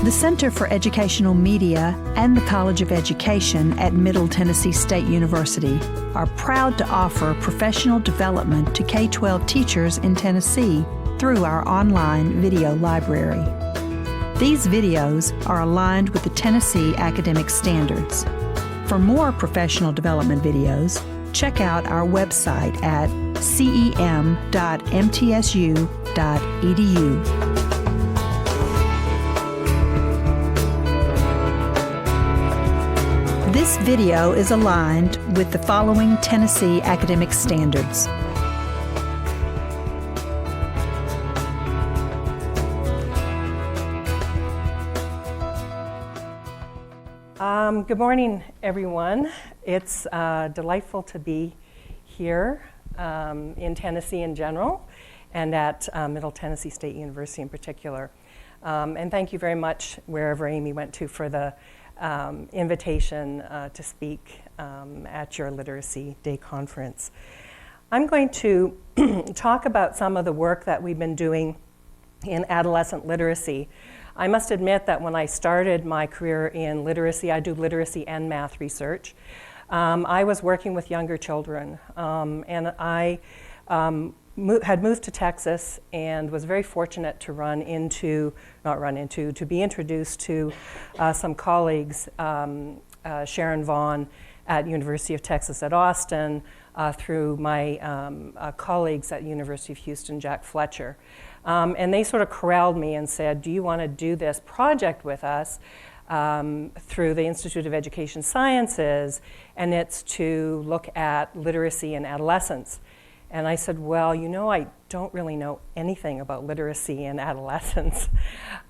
The Center for Educational Media and the College of Education at Middle Tennessee State University are proud to offer professional development to K-12 teachers in Tennessee through our online video library. These videos are aligned with the Tennessee academic standards. For more professional development videos, check out our website at cem.mtsu.edu. This video is aligned with the following Tennessee academic standards. Good morning, everyone. It's delightful to be here in Tennessee in general and at Middle Tennessee State University in particular. And thank you very much, wherever Amy went to, for the invitation to speak at your Literacy Day conference. I'm going to talk about some of the work that we've been doing in adolescent literacy. I must admit that when I started my career in literacy, I do literacy and math research. I was working with younger children, and I had moved to Texas and was very fortunate to be introduced to some colleagues, Sharon Vaughn at University of Texas at Austin, through my colleagues at University of Houston, Jack Fletcher. And they sort of corralled me and said, do you want to do this project with us through the Institute of Education Sciences? And it's to look at literacy in adolescence. And I said, well, you know, I don't really know anything about literacy in adolescence.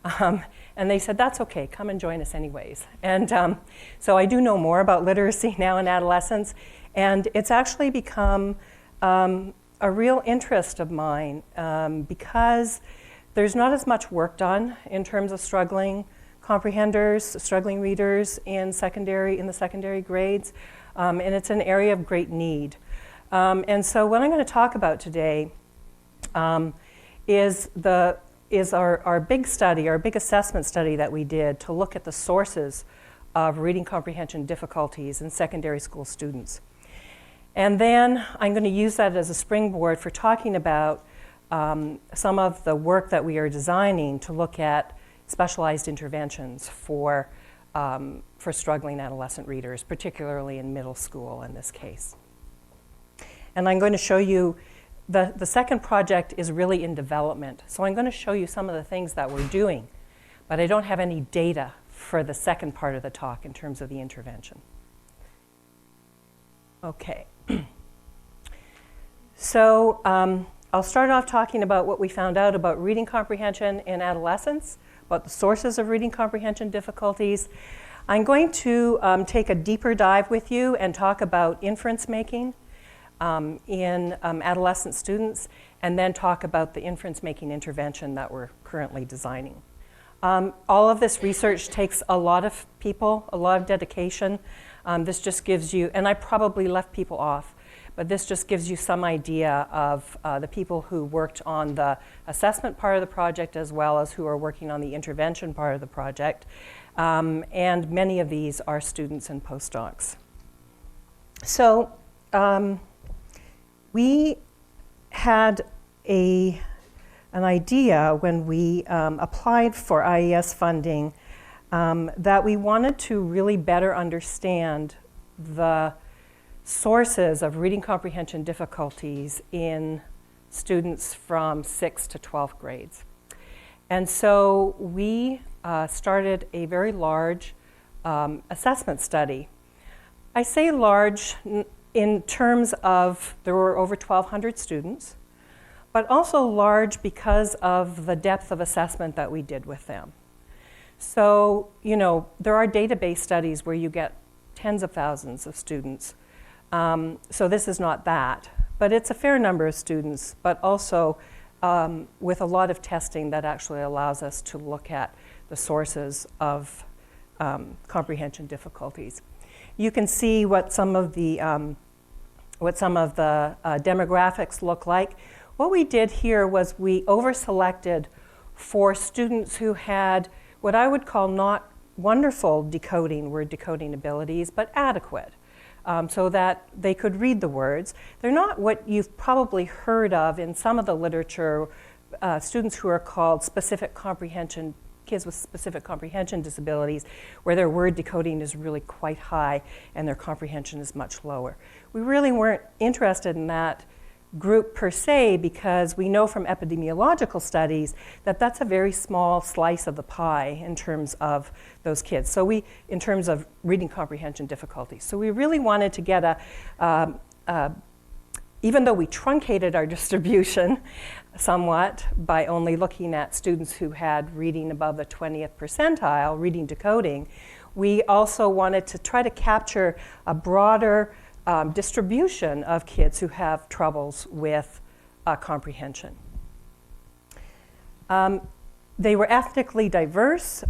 And they said, that's okay, come and join us anyways. And so I do know more about literacy now in adolescence. And it's actually become a real interest of mine because there's not as much work done in terms of struggling comprehenders, struggling readers in the secondary grades. And it's an area of great need. And so what I'm going to talk about today is our big study, our big assessment study that we did to look at the sources of reading comprehension difficulties in secondary school students. And then I'm going to use that as a springboard for talking about some of the work that we are designing to look at specialized interventions for struggling adolescent readers, particularly in middle school in this case. And I'm going to show you, the second project is really in development. So I'm going to show you some of the things that we're doing, but I don't have any data for the second part of the talk in terms of the intervention. Okay. So I'll start off talking about what we found out about reading comprehension in adolescence, about the sources of reading comprehension difficulties. I'm going to take a deeper dive with you and talk about inference making in adolescent students, and then talk about the inference making intervention that we're currently designing. All of this research takes a lot of people, a lot of dedication. This just gives you, and I probably left people off, but this just gives you some idea of the people who worked on the assessment part of the project as well as who are working on the intervention part of the project. And many of these are students and postdocs. So we had an idea when we applied for IES funding that we wanted to really better understand the sources of reading comprehension difficulties in students from 6th to 12th grades. And so we started a very large assessment study. I say large in terms of there were over 1,200 students, but also large because of the depth of assessment that we did with them. So, you know, there are database studies where you get tens of thousands of students. So this is not that, but it's a fair number of students, but also with a lot of testing that actually allows us to look at the sources of comprehension difficulties. You can see what some of the demographics look like. What we did here was we over-selected for students who had what I would call not wonderful word decoding abilities, but adequate, so that they could read the words. They're not what you've probably heard of in some of the literature, students who are called specific comprehension, kids with specific comprehension disabilities, where their word decoding is really quite high and their comprehension is much lower. We really weren't interested in that group per se, because we know from epidemiological studies that that's a very small slice of the pie in terms of those kids. So in terms of reading comprehension difficulties. So we really wanted to get even though we truncated our distribution somewhat by only looking at students who had reading above the 20th percentile, reading decoding, we also wanted to try to capture a broader distribution of kids who have troubles with comprehension. They were ethnically diverse.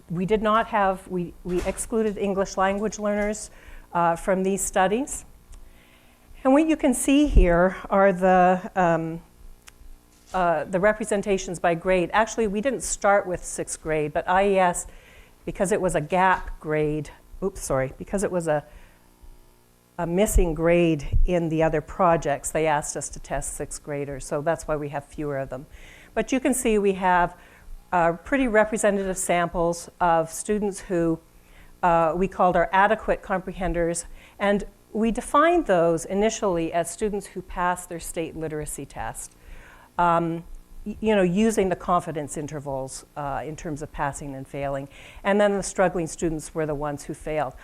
We did not have, we excluded English language learners from these studies. And what you can see here are the representations by grade. Actually, we didn't start with 6th grade, but IES, because it was a gap grade, because it was a missing grade in the other projects, they asked us to test 6th graders, so that's why we have fewer of them. But you can see we have pretty representative samples of students who we called our adequate comprehenders, and we defined those initially as students who passed their state literacy test, using the confidence intervals in terms of passing and failing, and then the struggling students were the ones who failed.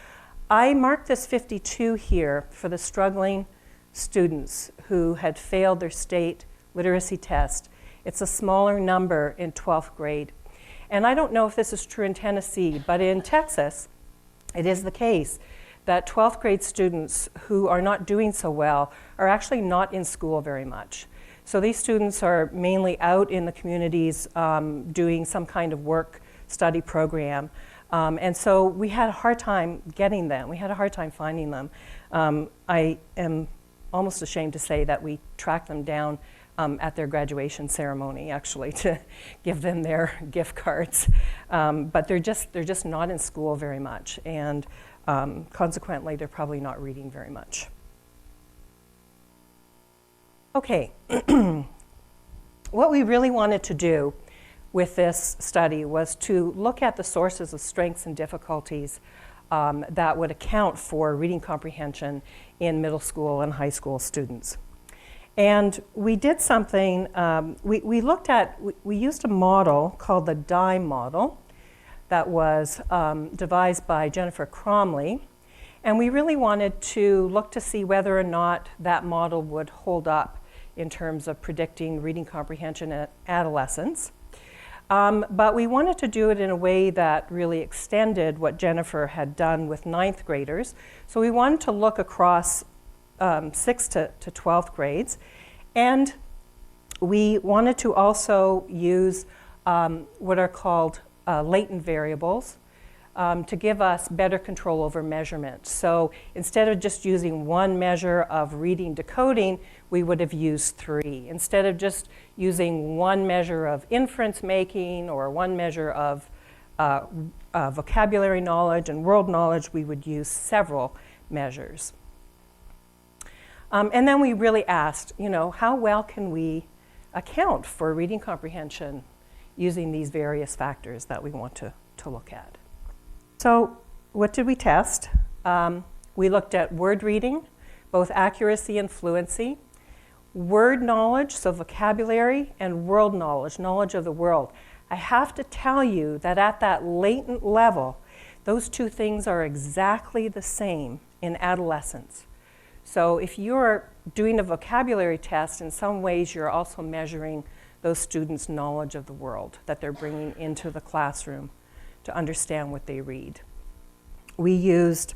I marked this 52 here for the struggling students who had failed their state literacy test. It's a smaller number in 12th grade. And I don't know if this is true in Tennessee, but in Texas, it is the case that 12th grade students who are not doing so well are actually not in school very much. So these students are mainly out in the communities doing some kind of work study program. And so we had a hard time getting them. We had a hard time finding them. I am almost ashamed to say that we tracked them down at their graduation ceremony, actually, to give them their gift cards. But they're just not in school very much, and consequently, they're probably not reading very much. Okay, what we really wanted to do with this study was to look at the sources of strengths and difficulties that would account for reading comprehension in middle school and high school students. And we did something, we used a model called the DIME model that was devised by Jennifer Cromley. And we really wanted to look to see whether or not that model would hold up in terms of predicting reading comprehension at adolescents. But we wanted to do it in a way that really extended what Jennifer had done with 9th graders. So we wanted to look across 6th to 12th grades. And we wanted to also use what are called latent variables to give us better control over measurement. So instead of just using one measure of reading decoding, we would have used 3. Instead of just using one measure of inference making or one measure of vocabulary knowledge and world knowledge, we would use several measures. And then we really asked, how well can we account for reading comprehension using these various factors that we want to look at? So what did we test? We looked at word reading, both accuracy and fluency, word knowledge, so vocabulary, and world knowledge, knowledge of the world. I have to tell you that at that latent level, those two things are exactly the same in adolescence. So if you're doing a vocabulary test, in some ways you're also measuring those students' knowledge of the world that they're bringing into the classroom to understand what they read. We used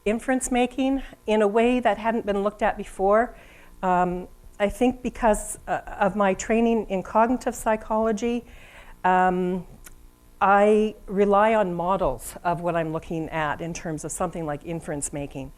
inference making in a way that hadn't been looked at before. I think because of my training in cognitive psychology, I rely on models of what I'm looking at in terms of something like inference making.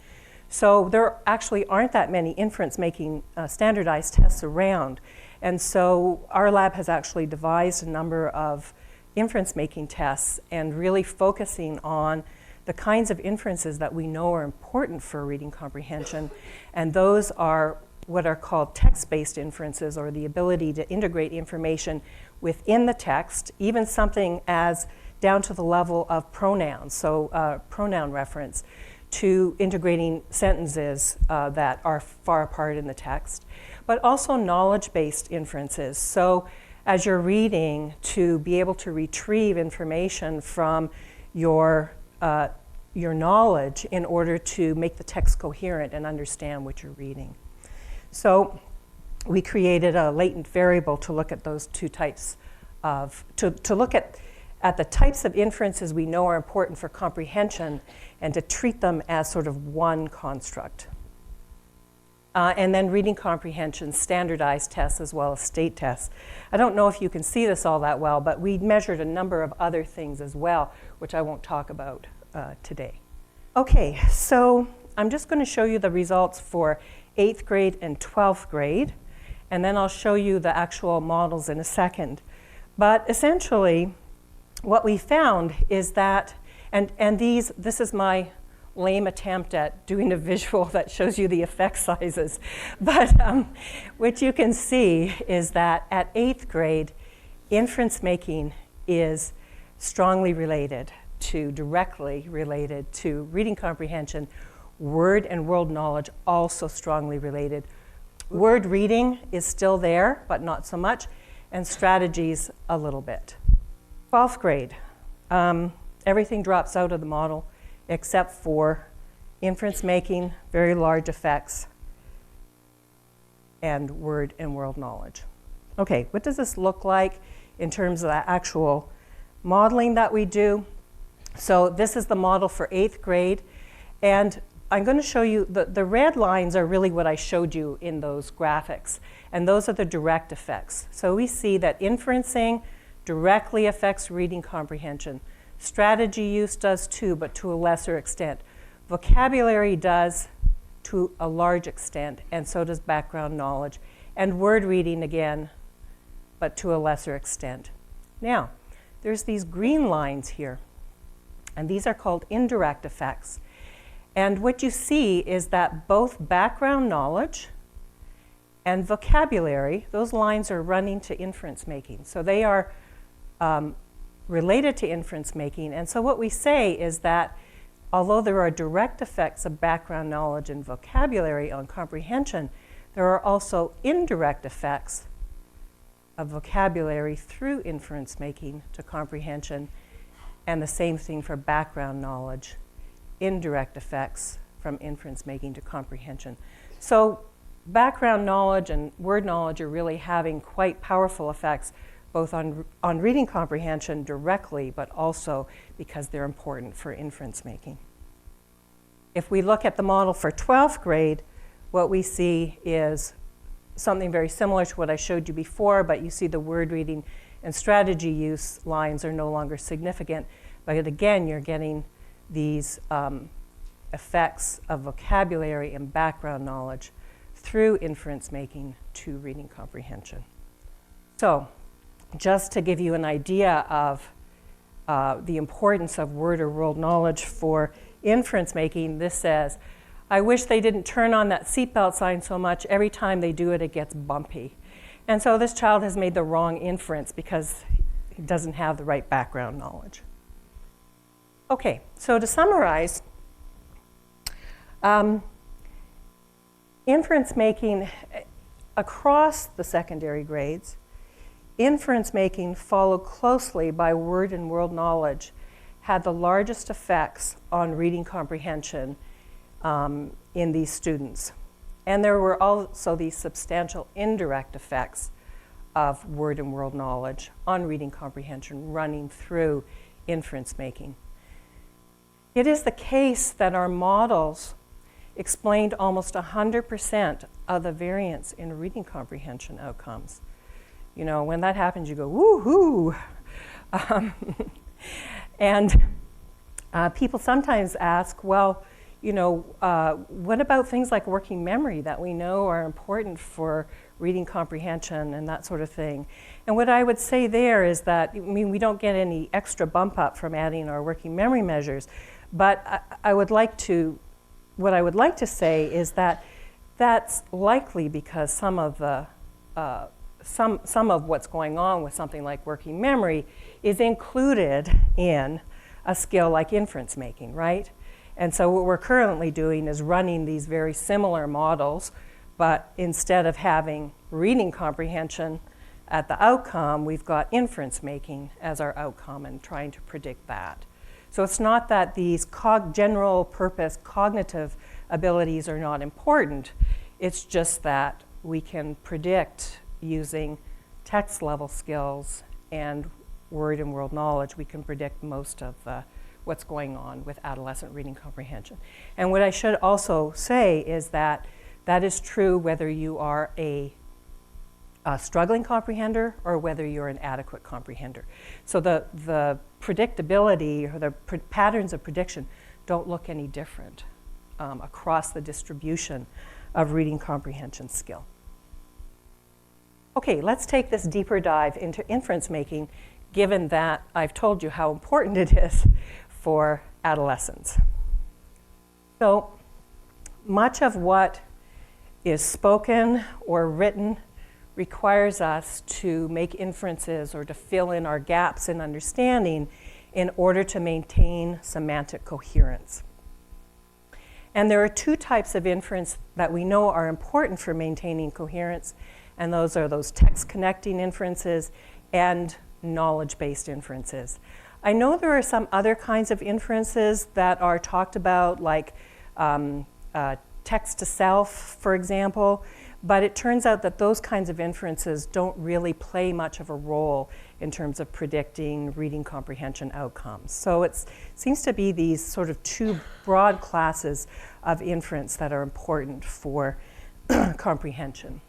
So there actually aren't that many inference making standardized tests around. And so our lab has actually devised a number of inference making tests and really focusing on the kinds of inferences that we know are important for reading comprehension. And those are what are called text-based inferences, or the ability to integrate information within the text, even something as down to the level of pronouns, so pronoun reference, to integrating sentences that are far apart in the text, but also knowledge-based inferences. So as you're reading, to be able to retrieve information from your knowledge in order to make the text coherent and understand what you're reading. So we created a latent variable to look at those two types of, to look at the types of inferences we know are important for comprehension and to treat them as sort of one construct. And then reading comprehension, standardized tests as well as state tests. I don't know if you can see this all that well, but we measured a number of other things as well, which I won't talk about today. Okay, so I'm just going to show you the results for 8th grade and 12th grade, and then I'll show you the actual models in a second. But essentially, what we found is that, and this is my lame attempt at doing a visual that shows you the effect sizes, but what you can see is that at 8th grade, inference making is strongly related to, directly related to reading comprehension. Word and world knowledge also strongly related. Word reading is still there, but not so much, and strategies a little bit. 12th grade, everything drops out of the model except for inference making, very large effects, and word and world knowledge. Okay, what does this look like in terms of the actual modeling that we do? So this is the model for 8th grade, and I'm going to show you, the red lines are really what I showed you in those graphics, and those are the direct effects. So we see that inferencing directly affects reading comprehension. Strategy use does too, but to a lesser extent. Vocabulary does to a large extent, and so does background knowledge. And word reading again, but to a lesser extent. Now, there's these green lines here, and these are called indirect effects. And what you see is that both background knowledge and vocabulary, those lines are running to inference making. So they are related to inference making. And so what we say is that although there are direct effects of background knowledge and vocabulary on comprehension, there are also indirect effects of vocabulary through inference making to comprehension, and the same thing for background knowledge, indirect effects from inference making to comprehension. So background knowledge and word knowledge are really having quite powerful effects both on reading comprehension directly, but also because they're important for inference making. If we look at the model for 12th grade, what we see is something very similar to what I showed you before, but you see the word reading and strategy use lines are no longer significant. But again, you're getting these effects of vocabulary and background knowledge through inference making to reading comprehension. So just to give you an idea of the importance of word or world knowledge for inference making, this says, I wish they didn't turn on that seatbelt sign so much. Every time they do it, it gets bumpy. And so this child has made the wrong inference because he doesn't have the right background knowledge. Okay, so to summarize, inference making across the secondary grades, inference making followed closely by word and world knowledge had the largest effects on reading comprehension in these students. And there were also these substantial indirect effects of word and world knowledge on reading comprehension running through inference making. It is the case that our models explained almost 100% of the variance in reading comprehension outcomes. You know, when that happens, you go, woo-hoo! And people sometimes ask, well, what about things like working memory that we know are important for reading comprehension and that sort of thing? And what I would say there is that, we don't get any extra bump up from adding our working memory measures, but what I would like to say is that that's likely because some of what's going on with something like working memory is included in a skill like inference making, right? And so what we're currently doing is running these very similar models, but instead of having reading comprehension at the outcome, we've got inference making as our outcome and trying to predict that. So it's not that these general purpose cognitive abilities are not important. It's just that we can predict using text level skills and word and world knowledge. We can predict most of what's going on with adolescent reading comprehension. And what I should also say is that that is true whether you are a struggling comprehender or whether you're an adequate comprehender. So the predictability or the patterns of prediction don't look any different across the distribution of reading comprehension skill. Okay, let's take this deeper dive into inference making, given that I've told you how important it is for adolescents. So much of what is spoken or written requires us to make inferences or to fill in our gaps in understanding in order to maintain semantic coherence. And there are two types of inference that we know are important for maintaining coherence, and those are those text connecting inferences and knowledge-based inferences. I know there are some other kinds of inferences that are talked about, like text to self, for example, but it turns out that those kinds of inferences don't really play much of a role in terms of predicting reading comprehension outcomes. So it seems to be these sort of two broad classes of inference that are important for comprehension.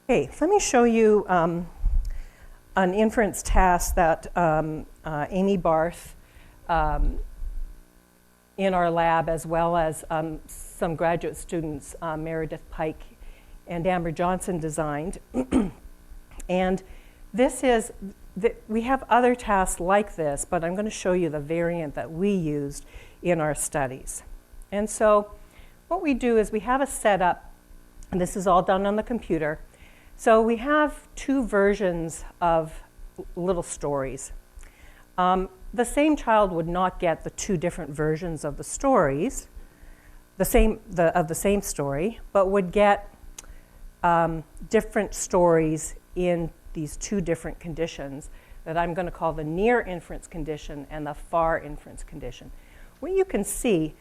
Okay, let me show you an inference task that Amy Barth in our lab, as well as some graduate students, Meredith Pike and Amber Johnson, designed. And this is, we have other tasks like this, but I'm going to show you the variant that we used in our studies. And so what we do is we have a setup, and this is all done on the computer. So we have two versions of little stories. The same child would not get the two different versions of the stories, of the same story, but would get different stories in these two different conditions that I'm going to call the near inference condition and the far inference condition. What you can see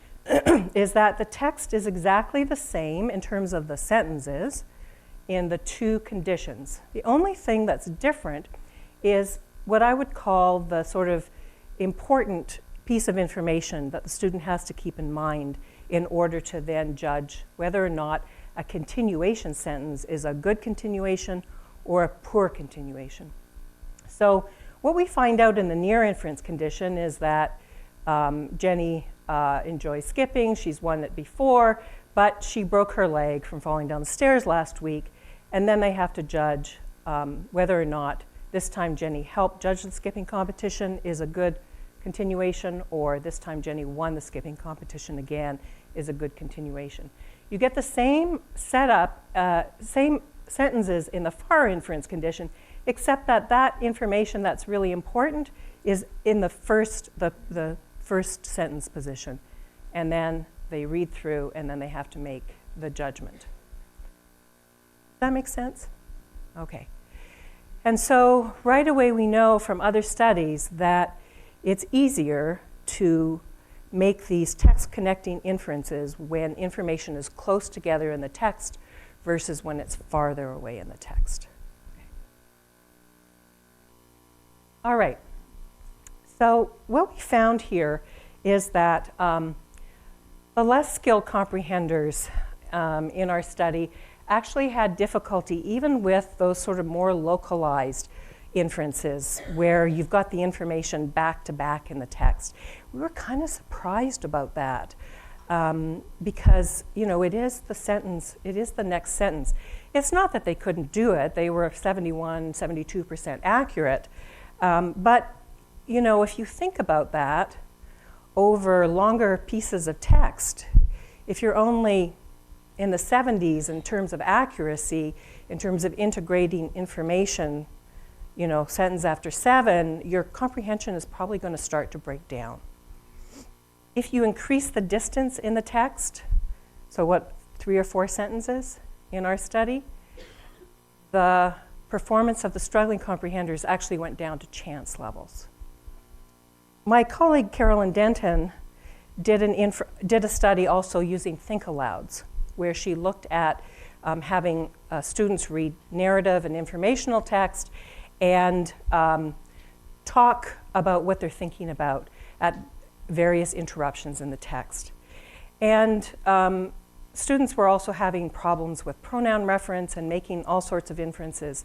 is that the text is exactly the same in terms of the sentences in the two conditions. The only thing that's different is what I would call the sort of important piece of information that the student has to keep in mind in order to then judge whether or not a continuation sentence is a good continuation or a poor continuation. So what we find out in the near inference condition is that Jenny enjoys skipping. She's won it before, but she broke her leg from falling down the stairs last week, and then they have to judge whether or not this time Jenny helped judge the skipping competition is a good continuation, or this time Jenny won the skipping competition again is a good continuation. You get the same setup, same sentences in the far inference condition, except that that information that's really important is in the first sentence position. And then they read through, and then they have to make the judgment. Does that make sense? Okay. And so right away we know from other studies that it's easier to make these text connecting inferences when information is close together in the text versus when it's farther away in the text. Okay. All right. So what we found here is that the less skilled comprehenders in our study actually had difficulty even with those sort of more localized inferences, where you've got the information back to back in the text. We were kind of surprised about that because, it is the sentence, it is the next sentence. It's not that they couldn't do it. They were 71, 72% accurate. But, if you think about that over longer pieces of text, if you're only in the 70s in terms of accuracy, in terms of integrating information, sentence after 7, your comprehension is probably going to start to break down. If you increase the distance in the text, so 3 or 4 sentences in our study, the performance of the struggling comprehenders actually went down to chance levels. My colleague Carolyn Denton did a study also using think-alouds, where she looked at having students read narrative and informational text and talk about what they're thinking about at various interruptions in the text. And students were also having problems with pronoun reference and making all sorts of inferences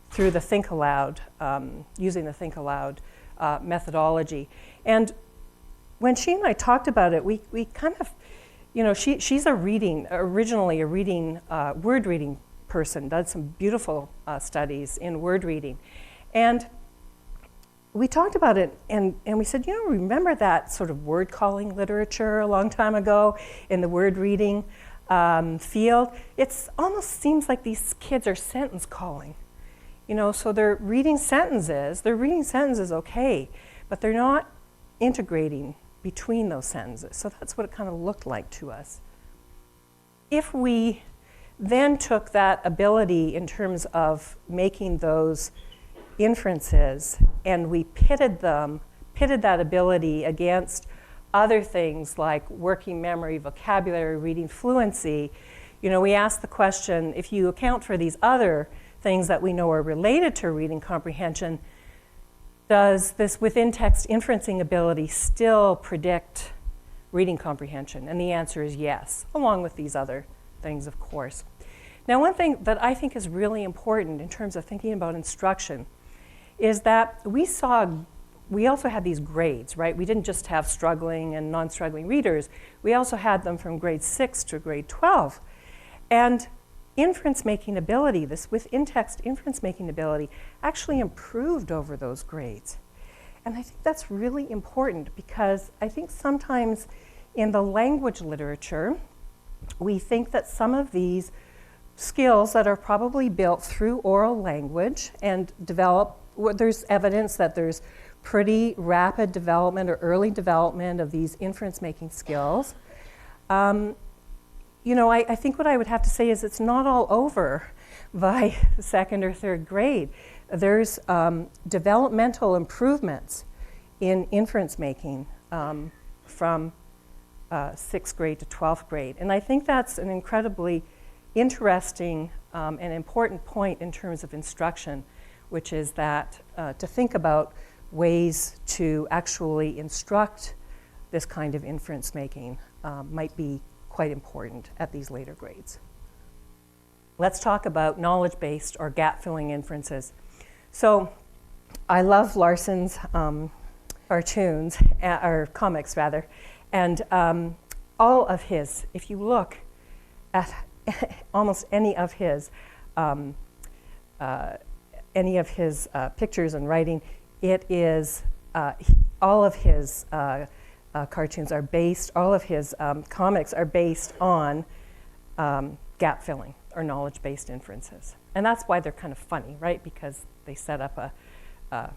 through the think aloud, using the think aloud methodology. And when she and I talked about it, we kind of, she's originally a word reading person, did some beautiful studies in word reading. And we talked about it, and we said, remember that sort of word calling literature a long time ago in the word reading field? It almost seems like these kids are sentence calling. So they're reading sentences okay, but they're not integrating between those sentences. So that's what it kind of looked like to us. If we then took that ability in terms of making those inferences and we pitted that ability against other things like working memory, vocabulary, reading fluency, we asked the question, if you account for these other things that we know are related to reading comprehension, does this within-text inferencing ability still predict reading comprehension? And the answer is yes, along with these other things, of course. Now, one thing that I think is really important in terms of thinking about instruction is that we also had these grades, right? We didn't just have struggling and non-struggling readers. We also had them from grade 6 to grade 12. And inference making ability, this within-text inference making ability, actually improved over those grades. And I think that's really important because I think sometimes in the language literature, we think that some of these skills that are probably built through oral language and there's evidence that there's pretty rapid development or early development of these inference making skills. I think what I would have to say is it's not all over by the 2nd or 3rd grade. There's developmental improvements in inference making from 6th grade to 12th grade. And I think that's an incredibly interesting and important point in terms of instruction, which is that to think about ways to actually instruct this kind of inference making might be quite important at these later grades. Let's talk about knowledge-based or gap-filling inferences. So I love Larson's cartoons, or comics rather, and all of his, if you look at almost any of his pictures and writing, it is all of his cartoons are based, all of his comics are based on gap filling or knowledge-based inferences. And that's why they're kind of funny, right? Because they set up a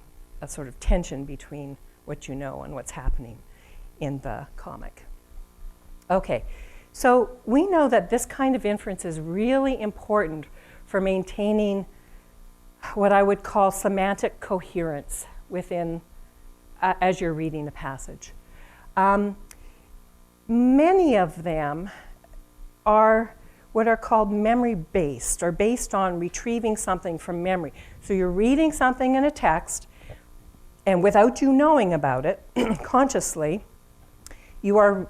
sort of tension between what you know and what's happening in the comic. Okay, so we know that this kind of inference is really important for maintaining what I would call semantic coherence within, as you're reading a passage. Many of them are what are called memory-based, or based on retrieving something from memory. So you're reading something in a text, and without you knowing about it, consciously, you are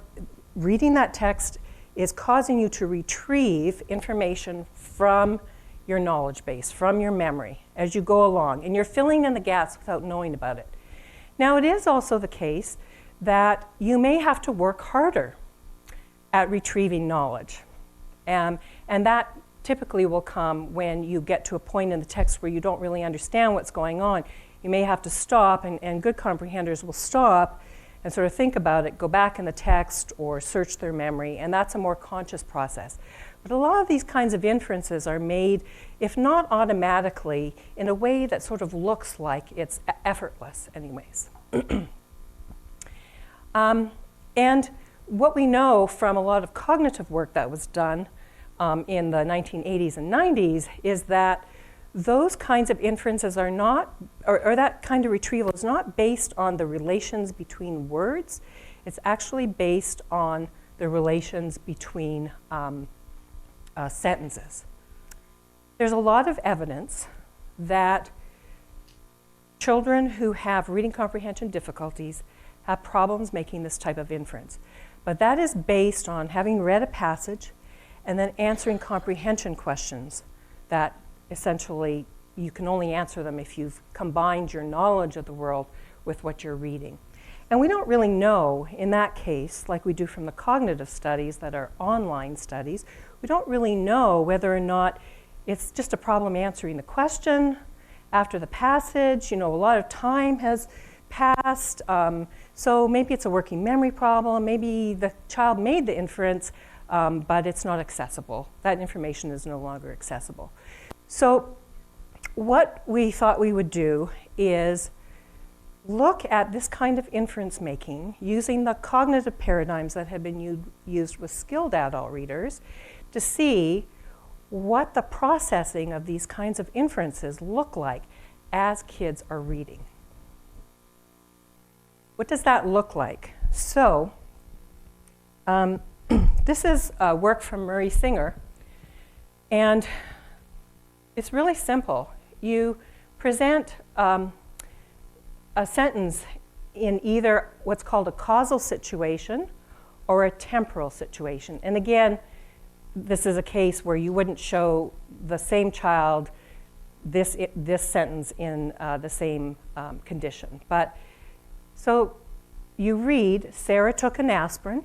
reading that text is causing you to retrieve information from your knowledge base from your memory as you go along, and you're filling in the gaps without knowing about it. Now, it is also the case that you may have to work harder at retrieving knowledge. And that typically will come when you get to a point in the text where you don't really understand what's going on. You may have to stop, and good comprehenders will stop and sort of think about it, go back in the text or search their memory, and that's a more conscious process. But a lot of these kinds of inferences are made, if not automatically, in a way that sort of looks like it's effortless anyways. And what we know from a lot of cognitive work that was done in the 1980s and 90s is that those kinds of inferences are not, or that kind of retrieval is not based on the relations between words. It's actually based on the relations between sentences. There's a lot of evidence that children who have reading comprehension difficulties have problems making this type of inference. But that is based on having read a passage and then answering comprehension questions that essentially you can only answer them if you've combined your knowledge of the world with what you're reading. And we don't really know in that case, like we do from the cognitive studies that are online studies, we don't really know whether or not it's just a problem answering the question after the passage. You know, a lot of time has passed, so maybe it's a working memory problem. Maybe the child made the inference, but it's not accessible. That information is no longer accessible. So what we thought we would do is look at this kind of inference making using the cognitive paradigms that have been used with skilled adult readers to see what the processing of these kinds of inferences look like as kids are reading. What does that look like? So this is work from Murray Singer, and it's really simple. You present a sentence in either what's called a causal situation or a temporal situation. And again, this is a case where you wouldn't show the same child this sentence in the same condition. But so you read, Sarah took an aspirin,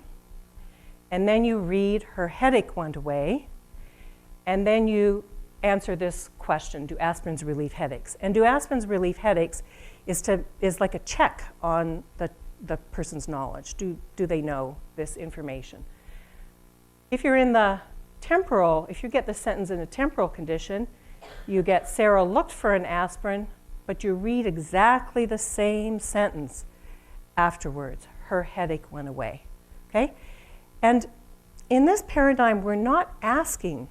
and then you read, her headache went away, and then you answer this question, do aspirins relieve headaches? And do aspirins relieve headaches is like a check on the person's knowledge. Do they know this information? If you're in the temporal, if you get the sentence in a temporal condition, you get Sarah looked for an aspirin, but you read exactly the same sentence afterwards. Her headache went away, okay? And in this paradigm, we're not asking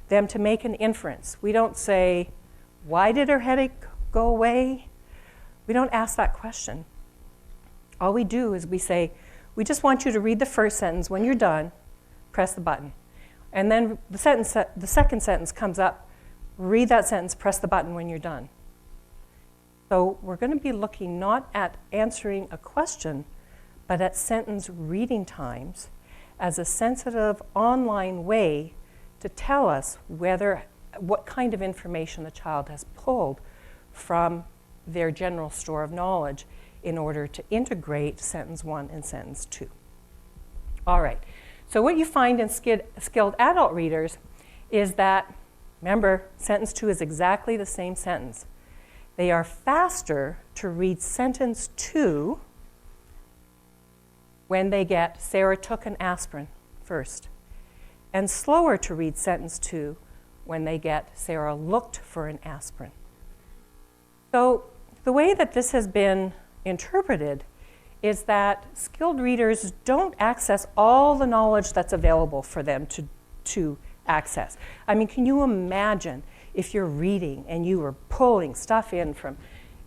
them to make an inference. We don't say, why did her headache go away? We don't ask that question. All we do is we say, we just want you to read the first sentence. When you're done, press the button. And then the second sentence comes up, read that sentence, press the button when you're done. So we're going to be looking not at answering a question, but at sentence reading times as a sensitive online way to tell us what kind of information the child has pulled from their general store of knowledge in order to integrate sentence 1 and sentence 2. All right, so what you find in skilled adult readers is that, remember, sentence 2 is exactly the same sentence. They are faster to read sentence 2 when they get Sarah took an aspirin first, and slower to read sentence 2 when they get Sarah looked for an aspirin. So the way that this has been interpreted is that skilled readers don't access all the knowledge that's available for them to access. I mean, can you imagine if you're reading and you were pulling stuff in from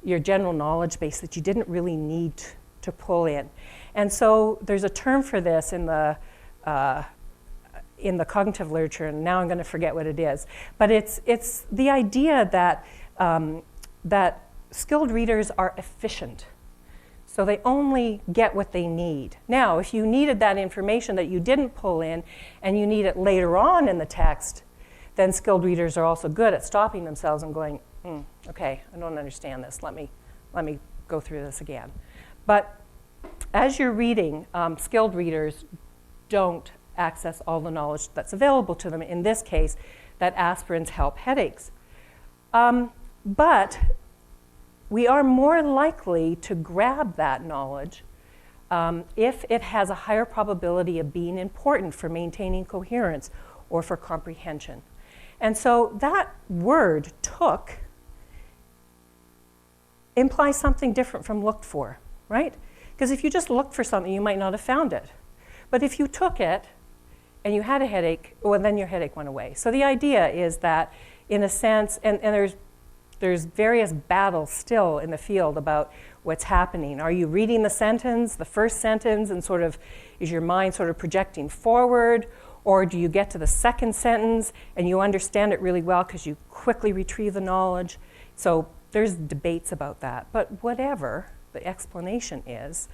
your general knowledge base that you didn't really need to pull in? And so there's a term for this in the cognitive literature, and now I'm going to forget what it is. But it's the idea that that skilled readers are efficient. So they only get what they need. Now, if you needed that information that you didn't pull in and you need it later on in the text, then skilled readers are also good at stopping themselves and going, okay, I don't understand this. Let me go through this again. But as you're reading, skilled readers don't access all the knowledge that's available to them. In this case, that aspirins help headaches. But we are more likely to grab that knowledge if it has a higher probability of being important for maintaining coherence or for comprehension. And so that word, took, implies something different from looked for, right? Because if you just looked for something, you might not have found it. But if you took it and you had a headache, well, then your headache went away. So the idea is that, in a sense, and there's various battles still in the field about what's happening. Are you reading the sentence, the first sentence, and sort of, is your mind sort of projecting forward? Or do you get to the second sentence and you understand it really well because you quickly retrieve the knowledge? So there's debates about that. But whatever the explanation is,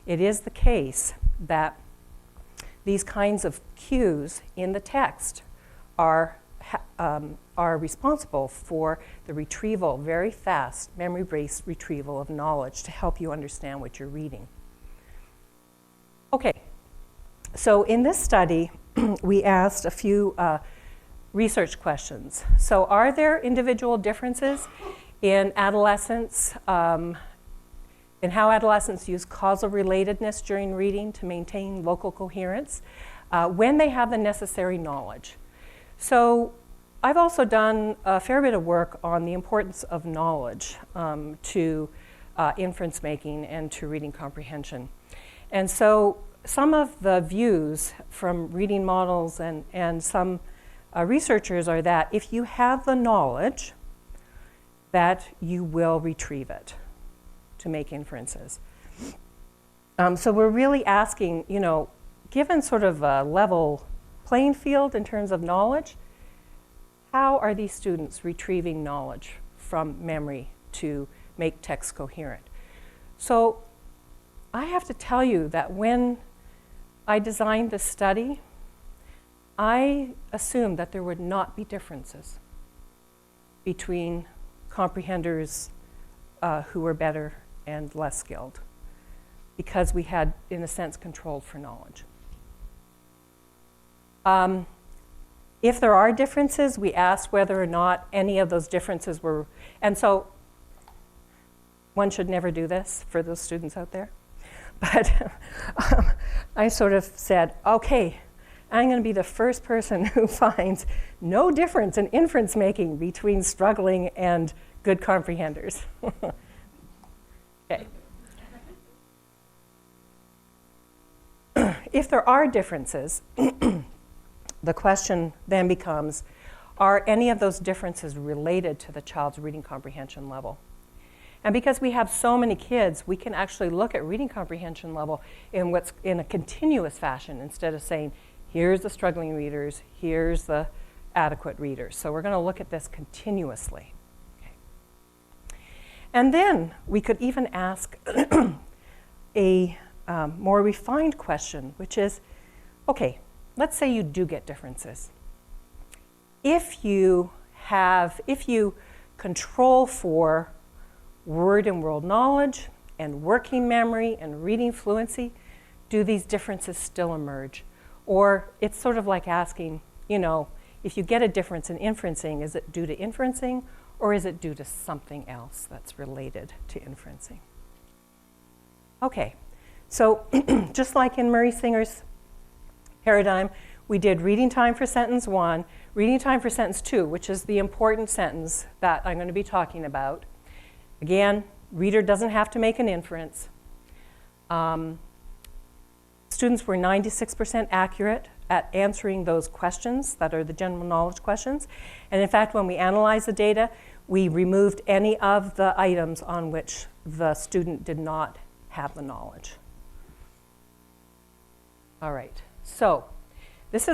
it is the case that these kinds of cues in the text are responsible for the retrieval, very fast, memory-based retrieval of knowledge to help you understand what you're reading. Okay, so in this study, we asked a few research questions. So are there individual differences in adolescents, in how adolescents use causal relatedness during reading to maintain local coherence when they have the necessary knowledge? So I've also done a fair bit of work on the importance of knowledge to inference making and to reading comprehension. And so some of the views from reading models and some researchers are that if you have the knowledge, that you will retrieve it to make inferences. So we're really asking, given sort of a level playing field in terms of knowledge, how are these students retrieving knowledge from memory to make text coherent? So I have to tell you that when I designed this study, I assumed that there would not be differences between comprehenders who were better and less skilled, because we had, in a sense, controlled for knowledge. If there are differences, we asked whether or not any of those differences were, and so one should never do this for those students out there. But I sort of said, okay, I'm going to be the first person who finds no difference in inference making between struggling and good comprehenders. Okay. If there are differences, the question then becomes, are any of those differences related to the child's reading comprehension level? And because we have so many kids, we can actually look at reading comprehension level in a continuous fashion instead of saying, here's the struggling readers, here's the adequate readers. So we're going to look at this continuously. Okay. And then we could even ask a more refined question, which is, okay, let's say you do get differences. If you control for word and world knowledge and working memory and reading fluency, do these differences still emerge? Or it's sort of like asking, if you get a difference in inferencing, is it due to inferencing or is it due to something else that's related to inferencing? Okay, so just like in Murray Singer's paradigm, we did reading time for sentence 1, reading time for sentence 2, which is the important sentence that I'm going to be talking about. Again, reader doesn't have to make an inference. Students were 96% accurate at answering those questions that are the general knowledge questions. And in fact, when we analyzed the data, we removed any of the items on which the student did not have the knowledge. All right, so this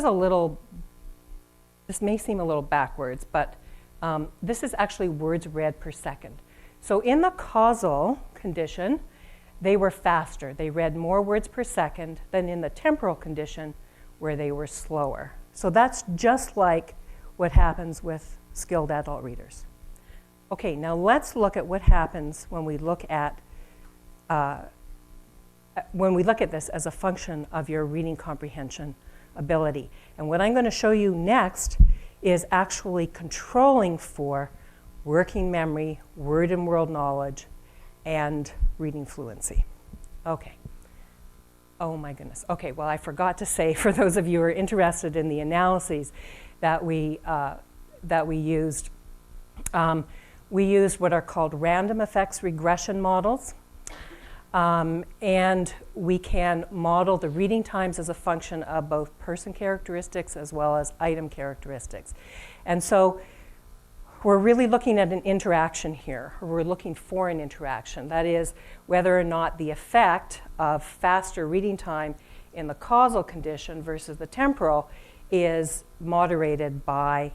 may seem a little backwards, but this is actually words read per second. So in the causal condition, they were faster. They read more words per second than in the temporal condition where they were slower. So that's just like what happens with skilled adult readers. Okay, now let's look at what happens when we look at this as a function of your reading comprehension ability. And what I'm going to show you next is actually controlling for working memory, word and world knowledge, and reading fluency. Okay. Oh my goodness. Okay, well, I forgot to say, for those of you who are interested in the analyses that we used what are called random effects regression models. And we can model the reading times as a function of both person characteristics as well as item characteristics. And so we're really looking at an interaction here. We're looking for an interaction. That is, whether or not the effect of faster reading time in the causal condition versus the temporal is moderated by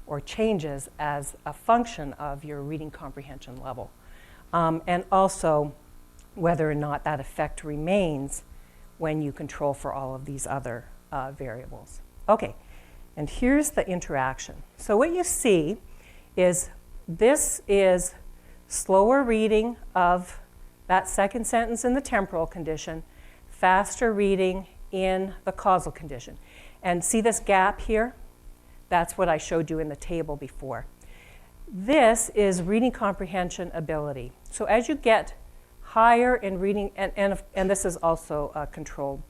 or changes as a function of your reading comprehension level. And also whether or not that effect remains when you control for all of these other variables. Okay, and here's the interaction. So what you see is this is slower reading of that second sentence in the temporal condition, faster reading in the causal condition. And see this gap here? That's what I showed you in the table before. This is reading comprehension ability. So as you get higher in reading, and this is also controlled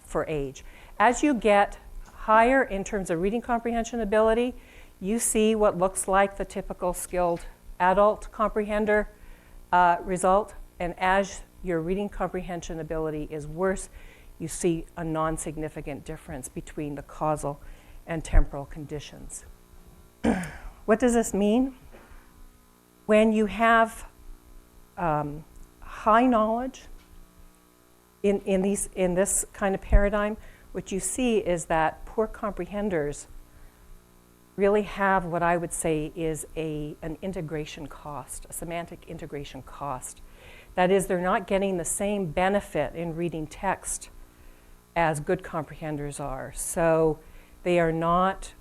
for age. As you get higher in terms of reading comprehension ability, you see what looks like the typical skilled adult comprehender result. And as your reading comprehension ability is worse, you see a non-significant difference between the causal and temporal conditions. What does this mean? When you have high knowledge in this kind of paradigm, what you see is that poor comprehenders really have what I would say is an integration cost, a semantic integration cost. That is, they're not getting the same benefit in reading text as good comprehenders are. So they are not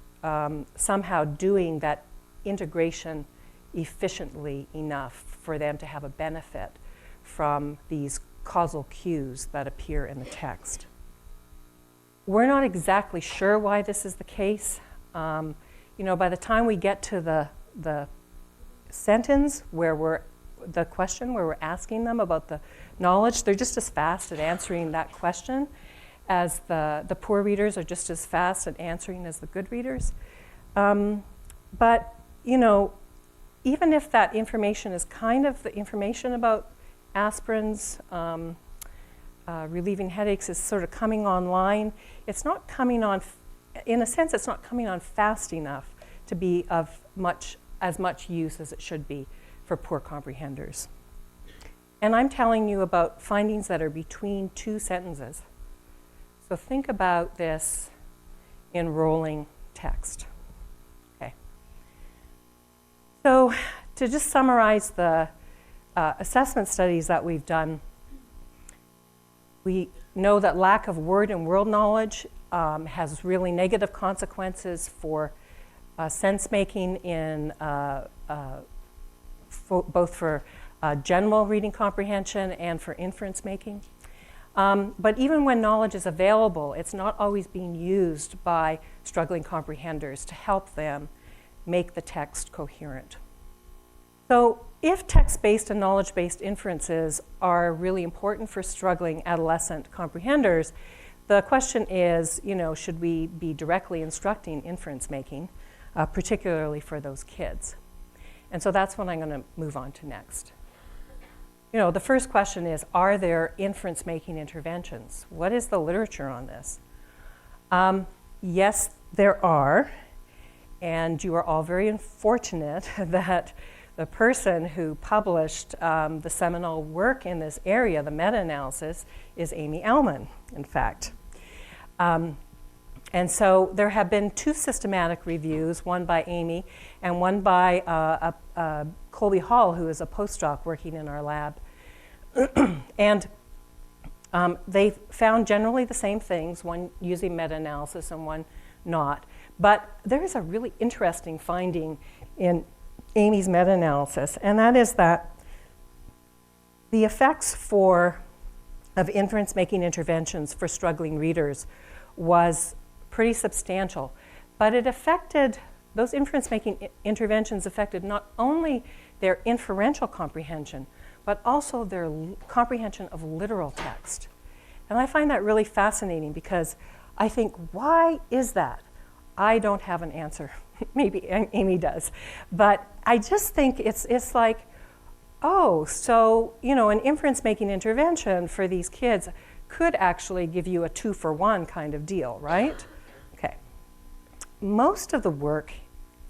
somehow doing that integration efficiently enough for them to have a benefit from these causal cues that appear in the text. We're not exactly sure why this is the case. By the time we get to the sentence where the question where we're asking them about the knowledge, they're just as fast at answering that question as the poor readers are just as fast at answering as the good readers. But even if that information is kind of the information about aspirins, relieving headaches is sort of coming online, it's not coming on, in a sense, it's not coming on fast enough to be of as much use as it should be for poor comprehenders. And I'm telling you about findings that are between two sentences. So think about this in rolling text. Okay. So to just summarize the assessment studies that we've done, we know that lack of word and world knowledge has really negative consequences for sense making in both for general reading comprehension and for inference making. But even when knowledge is available, it's not always being used by struggling comprehenders to help them make the text coherent. So if text-based and knowledge-based inferences are really important for struggling adolescent comprehenders, the question is, should we be directly instructing inference making, particularly for those kids? And so that's what I'm going to move on to next. The first question is, are there inference making interventions? What is the literature on this? Yes, there are. And you are all very fortunate that the person who published the seminal work in this area, the meta-analysis, is Amy Ellman, in fact. And so there have been two systematic reviews, one by Amy and one by Colby Hall, who is a postdoc working in our lab. And They found generally the same things, one using meta-analysis and one not. But there is a really interesting finding in Amy's meta-analysis, and that is that the effects of inference-making interventions for struggling readers was pretty substantial. But those inference-making interventions affected not only their inferential comprehension, but also their comprehension of literal text. And I find that really fascinating because I think, why is that? I don't have an answer. Maybe Amy does. But I just think it's like, oh, so, an inference-making intervention for these kids could actually give you a 2-for-1 kind of deal, right? Okay. Most of the work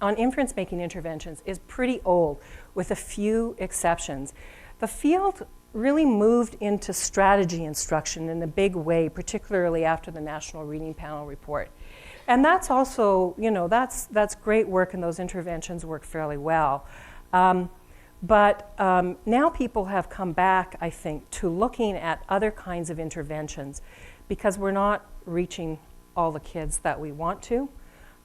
on inference-making interventions is pretty old, with a few exceptions. The field really moved into strategy instruction in a big way, particularly after the National Reading Panel report. And that's also, that's great work, and those interventions work fairly well. But now people have come back, I think, to looking at other kinds of interventions because we're not reaching all the kids that we want to.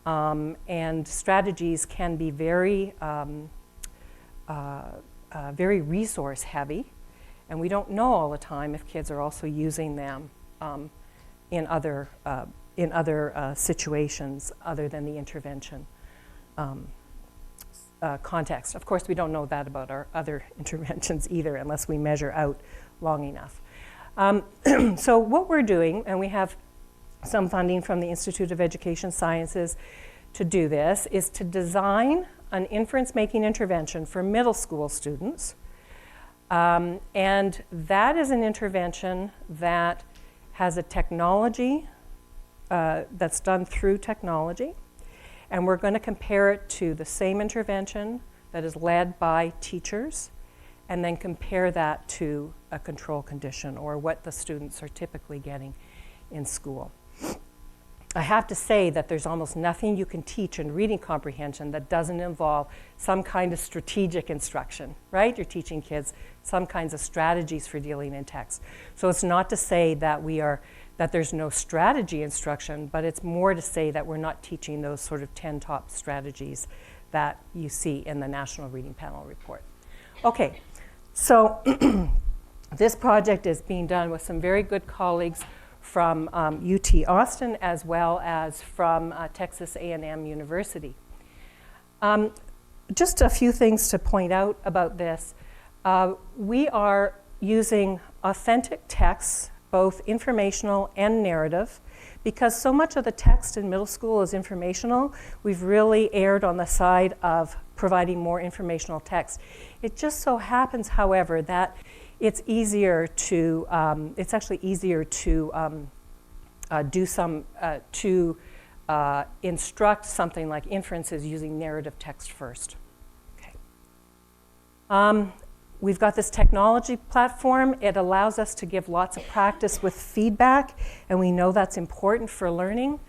And strategies can be very resource heavy, and we don't know all the time if kids are also using them in other situations other than the intervention context. Of course, we don't know that about our other interventions either unless we measure out long enough. So what we're doing, and we have some funding from the Institute of Education Sciences to do this, is to design an inference-making intervention for middle school students. And that is an intervention that has a technology that's done through technology. And we're going to compare it to the same intervention that is led by teachers, and then compare that to a control condition, or what the students are typically getting in school. I have to say that there's almost nothing you can teach in reading comprehension that doesn't involve some kind of strategic instruction, right? You're teaching kids some kinds of strategies for dealing in text. So it's not to say that there's no strategy instruction, but it's more to say that we're not teaching those sort of 10 top strategies that you see in the National Reading Panel report. Okay, so this project is being done with some very good colleagues from UT Austin as well as from Texas A&M University. Just a few things to point out about this. We are using authentic texts, both informational and narrative. Because so much of the text in middle school is informational, we've really erred on the side of providing more informational text. It just so happens, however, that it's easier to, instruct something like inferences using narrative text first. Okay. We've got this technology platform. It allows us to give lots of practice with feedback, and we know that's important for learning.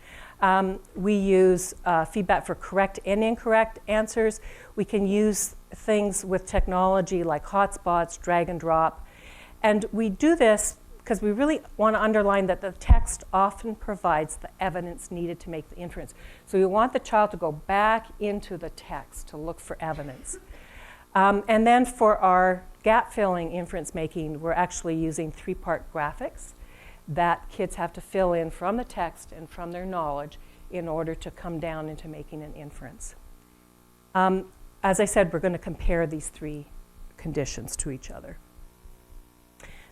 We use feedback for correct and incorrect answers. We can use things with technology like hotspots, drag and drop. And we do this because we really want to underline that the text often provides the evidence needed to make the inference. So we want the child to go back into the text to look for evidence. And then for our gap-filling inference making, we're actually using 3-part graphics that kids have to fill in from the text and from their knowledge in order to come down into making an inference. As I said, we're going to compare these 3 conditions to each other.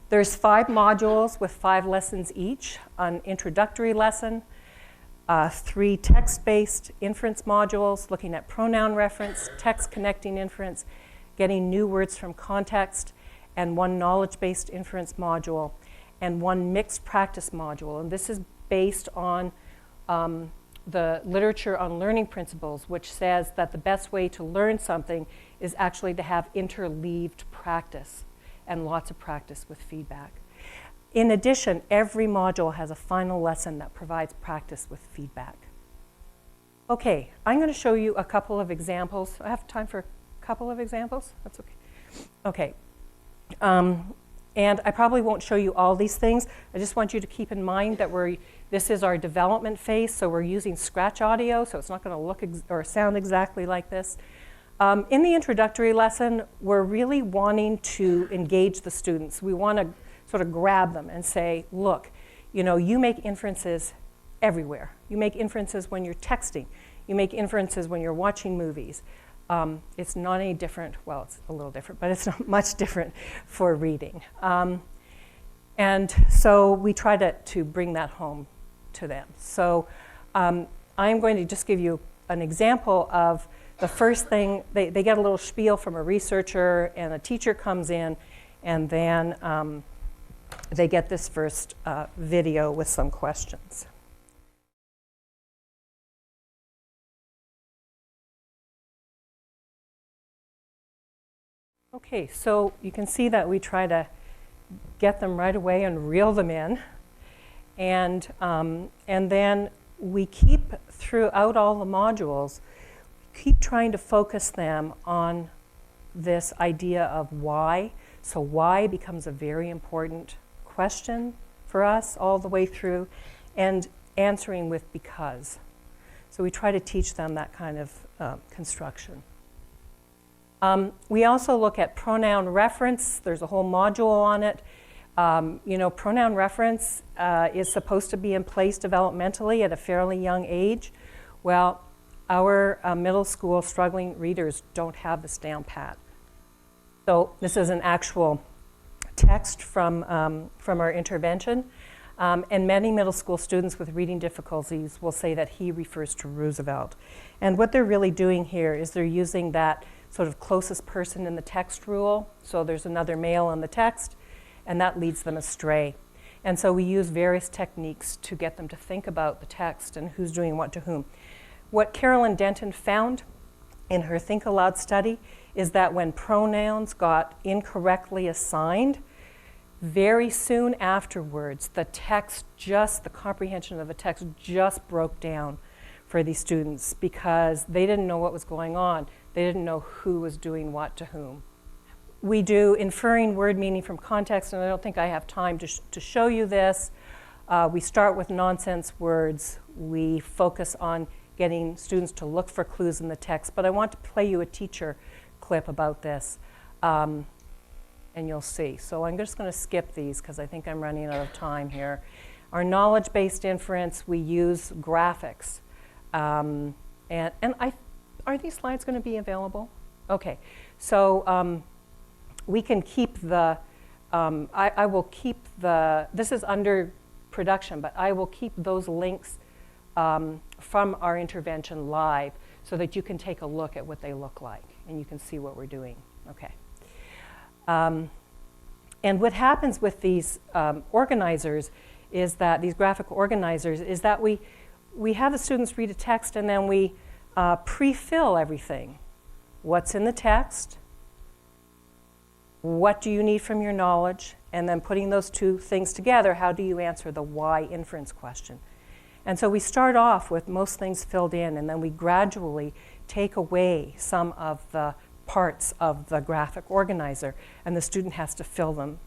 There's 5 modules with 5 lessons each, an introductory lesson, 3 text-based inference modules looking at pronoun reference, text connecting inference, getting new words from context, and 1 knowledge-based inference module, and 1 mixed practice module. And this is based on the literature on learning principles, which says that the best way to learn something is actually to have interleaved practice and lots of practice with feedback. In addition, every module has a final lesson that provides practice with feedback. Okay, I'm going to show you a couple of examples. I have time for a couple of examples? That's okay. Okay. And I probably won't show you all these things. I just want you to keep in mind that this is our development phase, so we're using scratch audio, so it's not going to look or sound exactly like this. In the introductory lesson, we're really wanting to engage the students. We want to sort of grab them and say, look, you make inferences everywhere. You make inferences when you're texting. You make inferences when you're watching movies. It's not any different, well, it's a little different, but it's not much different for reading. And so we try to bring that home to them. So I'm going to just give you an example of the first thing. They get a little spiel from a researcher, and a teacher comes in, and then they get this first video with some questions. Okay, so you can see that we try to get them right away and reel them in. And then we keep, throughout all the modules, keep trying to focus them on this idea of why. So why becomes a very important question for us all the way through, and answering with because. So we try to teach them that kind of construction. We also look at pronoun reference. There's a whole module on it. Pronoun reference is supposed to be in place developmentally at a fairly young age. Well, our middle school struggling readers don't have this down pat. So this is an actual text from our intervention. And many middle school students with reading difficulties will say that he refers to Roosevelt. And what they're really doing here is they're using that sort of closest person in the text rule. So there's another male in the text, and that leads them astray. And so we use various techniques to get them to think about the text and who's doing what to whom. What Carolyn Denton found in her Think Aloud study is that when pronouns got incorrectly assigned, very soon afterwards, the comprehension of the text just broke down for these students because they didn't know what was going on. They didn't know who was doing what to whom. We do inferring word meaning from context, and I don't think I have time to show you this. We start with nonsense words. We focus on getting students to look for clues in the text, but I want to play you a teacher clip about this, and you'll see. So I'm just going to skip these because I think I'm running out of time here. Our knowledge-based inference, we use graphics. Are these slides going to be available? Okay, so we can keep I will keep this is under production, but I will keep those links from our intervention live so that you can take a look at what they look like and you can see what we're doing. Okay. And what happens with these organizers is that, these graphic organizers, is that we have the students read a text and then we pre-fill everything. What's in the text? What do you need from your knowledge? And then putting those two things together, how do you answer the why inference question? And so we start off with most things filled in, and then we gradually take away some of the parts of the graphic organizer, and the student has to fill them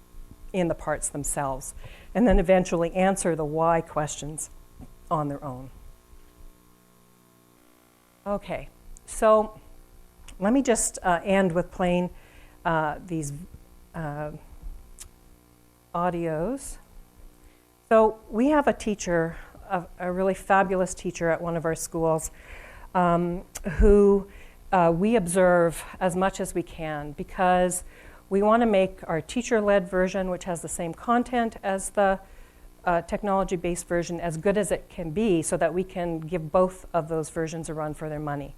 in the parts themselves, and then eventually answer the why questions on their own. Okay, so let me just end with playing these audios. So we have a teacher, a really fabulous teacher at one of our schools, who we observe as much as we can because we want to make our teacher-led version, which has the same content as the technology-based version, as good as it can be so that we can give both of those versions a run for their money.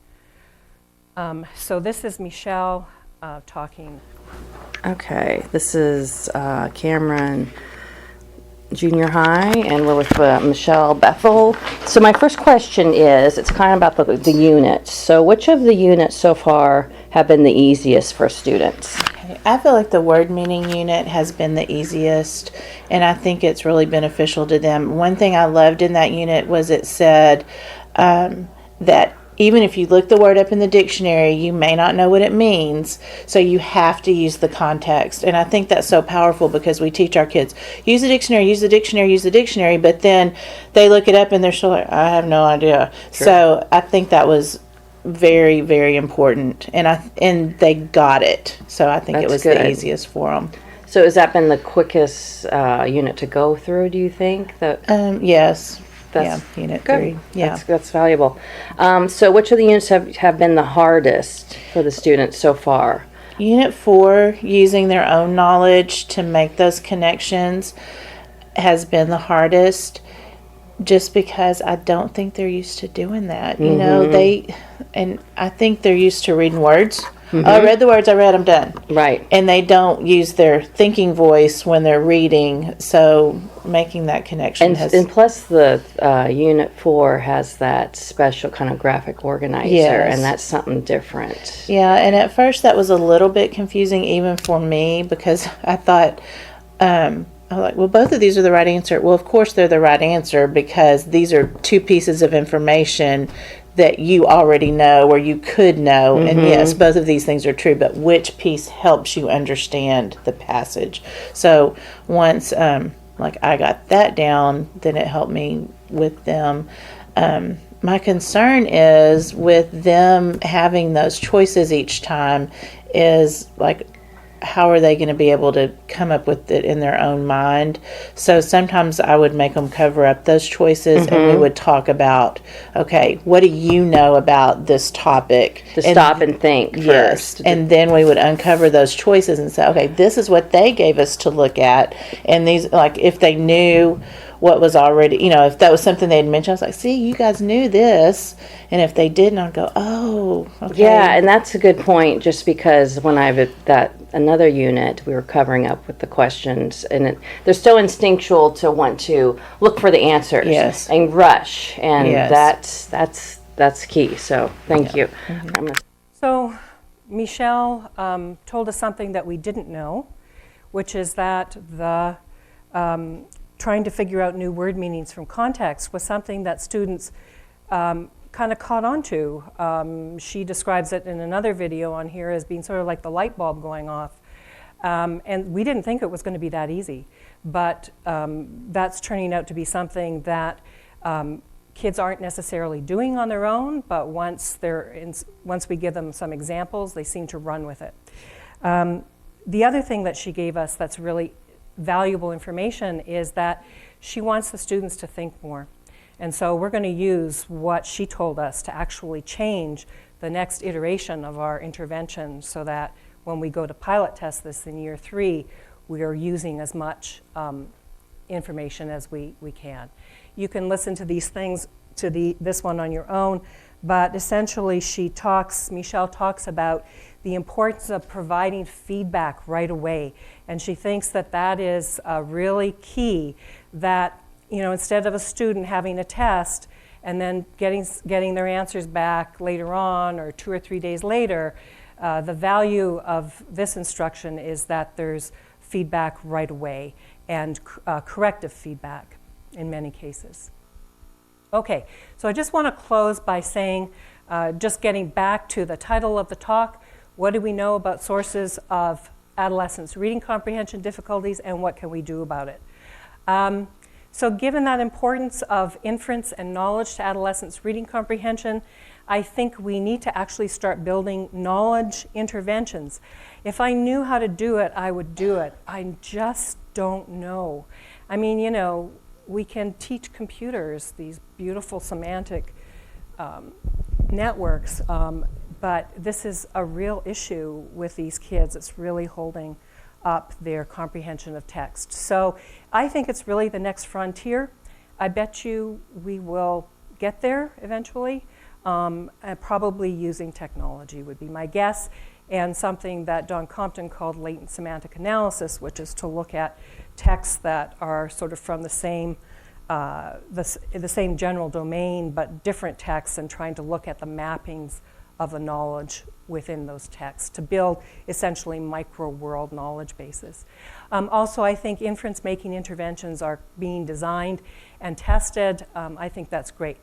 So this is Michelle talking. Okay, this is Cameron Junior High, and we're with Michelle Bethel. So my first question is, it's kind of about the units. So which of the units so far have been the easiest for students? Okay. I feel like the word meaning unit has been the easiest, and I think it's really beneficial to them. One thing I loved in that unit was it said that even if you look the word up in the dictionary, you may not know what it means. So you have to use the context. And I think that's so powerful because we teach our kids, use the dictionary, use the dictionary, use the dictionary. But then they look it up and they're still like, I have no idea. Sure. So I think that was very, very important. And they got it. So I think it was the easiest for them. So has that been the quickest unit to go through, do you think? Yes. Unit good. 3. Yeah. That's valuable. So which of the units have been the hardest for the students so far? Unit 4, using their own knowledge to make those connections, has been the hardest, just because I don't think they're used to doing that. You know, I think they're used to reading words. Oh, I read the words, I read, I'm done. Right. And they don't use their thinking voice when they're reading, so making that connection and plus the Unit 4 has that special kind of graphic organizer, and that's something different. Yeah, and at first that was a little bit confusing even for me, because I thought, I was like, well, both of these are the right answer. Well, of course they're the right answer, because these are two pieces of information that you already know or you could know. And yes, both of these things are true, but which piece helps you understand the passage? So once I got that down, then it helped me with them. My concern is with them having those choices each time is like, how are they going to be able to come up with it in their own mind? So sometimes I would make them cover up those choices, and we would talk about, okay, what do you know about this topic? Stop and think first. And then we would uncover those choices and say, okay, this is what they gave us to look at. And these, like, if they knew what was already, if that was something they had mentioned, I was like, see, you guys knew this. And if they didn't, I'd go, oh, okay. Yeah, and that's a good point, just because when another unit, we were covering up with the questions, and they're so instinctual to want to look for the answers and rush, and that's key. So thank you. So Michelle told us something that we didn't know, which is that the trying to figure out new word meanings from context was something that students kind of caught on to. She describes it in another video on here as being sort of like the light bulb going off. And we didn't think it was going to be that easy, but that's turning out to be something that kids aren't necessarily doing on their own, but once we give them some examples, they seem to run with it. The other thing that she gave us that's really valuable information is that she wants the students to think more. And so we're going to use what she told us to actually change the next iteration of our intervention, so that when we go to pilot test this in year 3, we are using as much information as we can. You can listen to these things, to this one on your own, but essentially Michelle talks about the importance of providing feedback right away. And she thinks that that is really key, that instead of a student having a test and then getting their answers back later on or 2 or 3 days later, the value of this instruction is that there's feedback right away, and corrective feedback in many cases. Okay, so I just want to close by saying, just getting back to the title of the talk, what do we know about sources of adolescents' reading comprehension difficulties, and what can we do about it? So given that importance of inference and knowledge to adolescents' reading comprehension, I think we need to actually start building knowledge interventions. If I knew how to do it, I would do it. I just don't know. I mean, we can teach computers these beautiful semantic networks, but this is a real issue with these kids. It's really holding up their comprehension of text. So I think it's really the next frontier. I bet you we will get there eventually, and probably using technology would be my guess, and something that Don Compton called latent semantic analysis, which is to look at texts that are sort of from the same general domain, but different texts, and trying to look at the mappings of the knowledge within those texts to build essentially micro-world knowledge bases. Also, I think inference making interventions are being designed and tested. I think that's great.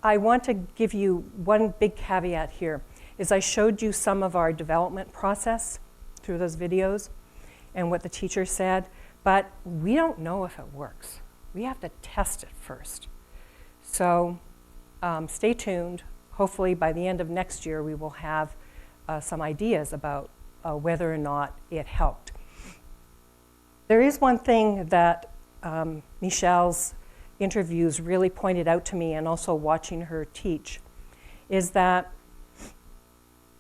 I want to give you one big caveat here, is I showed you some of our development process through those videos and what the teacher said, but we don't know if it works. We have to test it first. So stay tuned. Hopefully by the end of next year we will have some ideas about whether or not it helped. There is one thing that Michelle's interviews really pointed out to me, and also watching her teach, is that,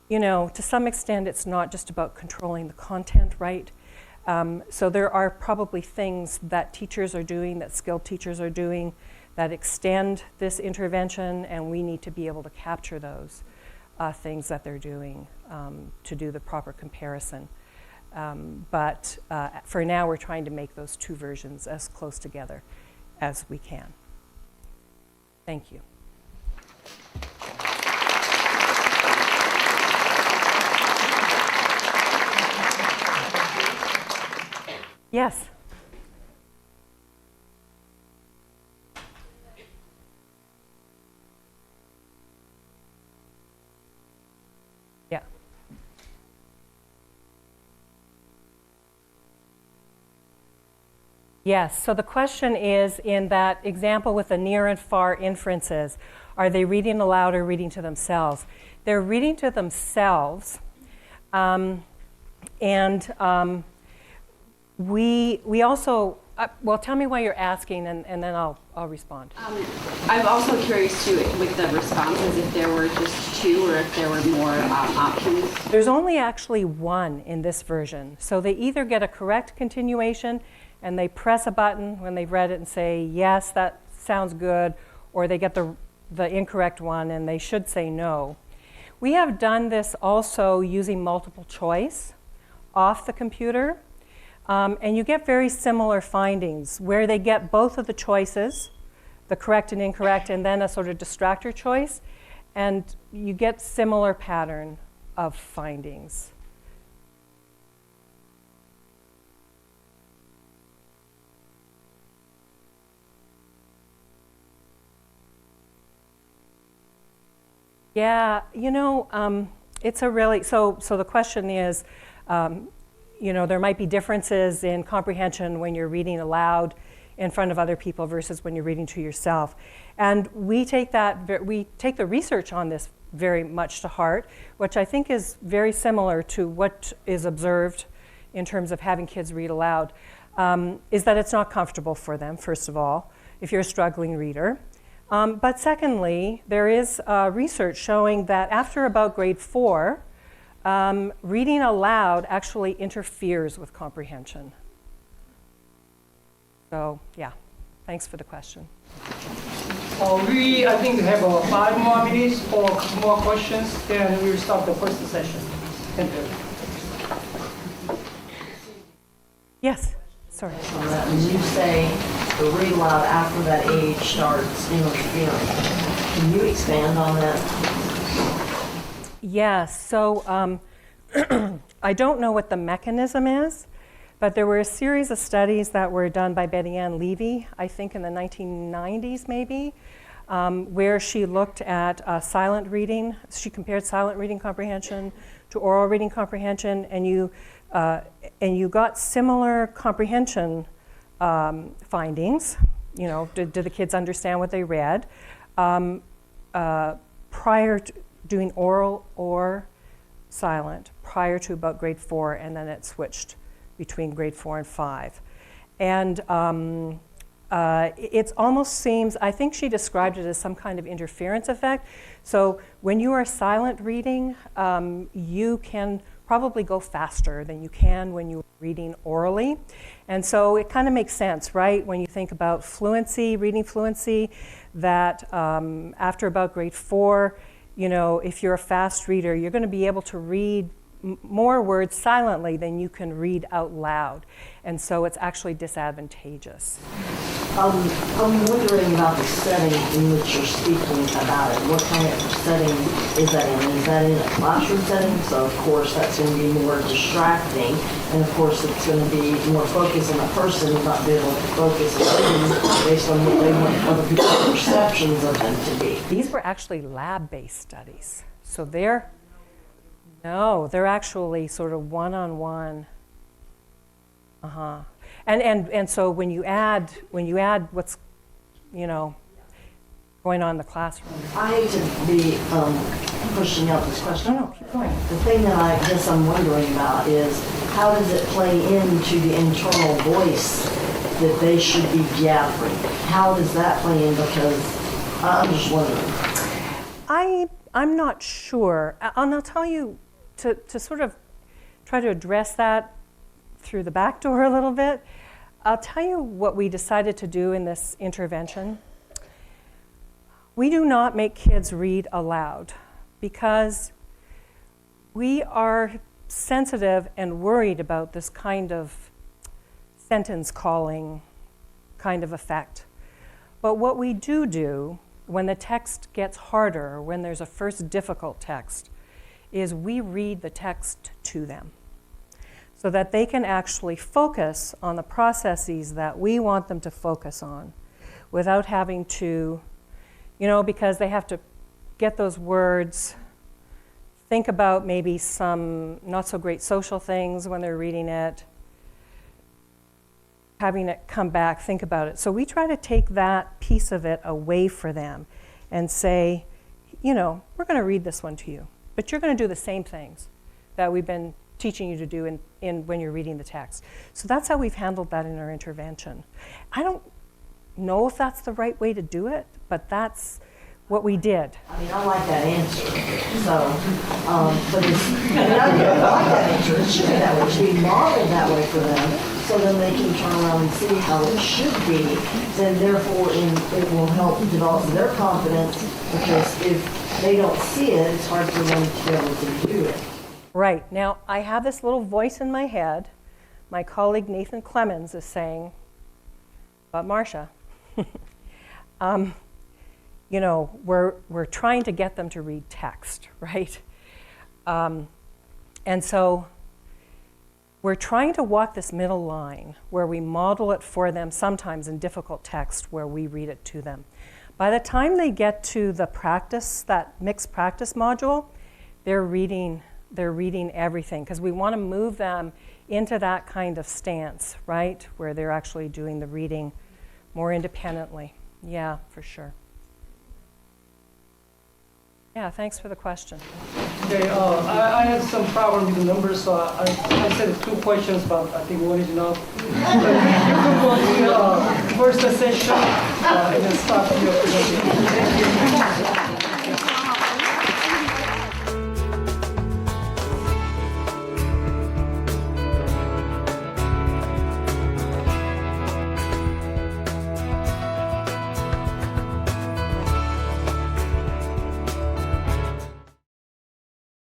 you know, to some extent it's not just about controlling the content, right? So there are probably things that teachers are doing, that skilled teachers are doing, that extend this intervention, and we need to be able to capture those things that they're doing to do the proper comparison. But for now, we're trying to make those two versions as close together as we can. Thank you. Yes. Yeah. Yes, so the question is, in that example with the near and far inferences, are they reading aloud or reading to themselves? They're reading to themselves, we also, well, tell me why you're asking, and then I'll respond. I'm also curious too, with the responses, if there were just two or if there were more options. There's only actually one in this version. So they either get a correct continuation and they press a button when they've read it and say, yes, that sounds good, or they get the incorrect one and they should say no. We have done this also using multiple choice off the computer. And you get very similar findings where they get both of the choices, the correct and incorrect, and then a sort of distractor choice, and you get similar pattern of findings. Yeah, you know, it's a really, so the question is, you know, there might be differences in comprehension when you're reading aloud in front of other people versus when you're reading to yourself. And we take the research on this very much to heart, which I think is very similar to what is observed in terms of having kids read aloud, is that it's not comfortable for them, first of all, if you're a struggling reader. But secondly, there is research showing that after about grade 4, reading aloud actually interferes with comprehension. So, yeah, thanks for the question. I think we have 5 more minutes for a couple more questions, then we'll start the first session. Thank you. Yes, sorry. When you say the read aloud after that age starts interfering, can you expand on that? Yes, so I don't know what the mechanism is, but there were a series of studies that were done by Betty Ann Levy, I think in the 1990s maybe, where she looked at silent reading. She compared silent reading comprehension to oral reading comprehension, and you got similar comprehension findings. You know, did the kids understand what they read prior to doing oral or silent prior to about grade 4, and then it switched between grade 4 and 5. And it almost seems, I think she described it as some kind of interference effect. So when you are silent reading, you can probably go faster than you can when you're reading orally. And so it kind of makes sense, right? When you think about fluency, reading fluency, that after about grade 4, you know, if you're a fast reader, you're going to be able to read more words silently than you can read out loud. And so it's actually disadvantageous. I'm wondering about the setting in which you're speaking about it. What kind of setting is that in? Is that in a classroom setting? So of course that's going to be more distracting, and of course it's going to be more focused on the person not being able to focus based on what they want other people's perceptions of them to be. These were actually lab-based studies. So they're actually sort of one-on-one. And so when you add what's, going on in the classroom. I hate to be pushing out this question. No, keep going. The thing that I guess I'm wondering about is how does it play into the internal voice that they should be gathering? How does that play in? Because I'm just wondering. I'm not sure. And I'll tell you, to sort of try to address that through the back door a little bit, I'll tell you what we decided to do in this intervention. We do not make kids read aloud because we are sensitive and worried about this kind of sentence calling kind of effect. But what we do when the text gets harder, when there's a first difficult text, is we read the text to them so that they can actually focus on the processes that we want them to focus on without having to, because they have to get those words, think about maybe some not so great social things when they're reading it, having it come back, think about it. So we try to take that piece of it away for them and say, we're going to read this one to you, but you're going to do the same things that we've been teaching you to do in when you're reading the text. So that's how we've handled that in our intervention. I don't know if that's the right way to do it, but that's what we did. I mean, I like that answer. So, but I like that answer. It should be that way. It should be modeled that way for them, so then they can turn around and see how it should be. Then, therefore, it will help develop their confidence, because if they don't see it, it's hard for them to be able to do it. Right. Now, I have this little voice in my head. My colleague Nathan Clemens is saying, but Marcia, we're trying to get them to read text, right? And so we're trying to walk this middle line where we model it for them, sometimes in difficult text where we read it to them. By the time they get to the practice, that mixed practice module, they're reading everything, because we want to move them into that kind of stance, right? Where they're actually doing the reading more independently. Yeah, for sure. Yeah, thanks for the question. Okay, I had some problem with the numbers, so I said 2 questions, but I think one is enough. You could go to the first session and then start your presentation.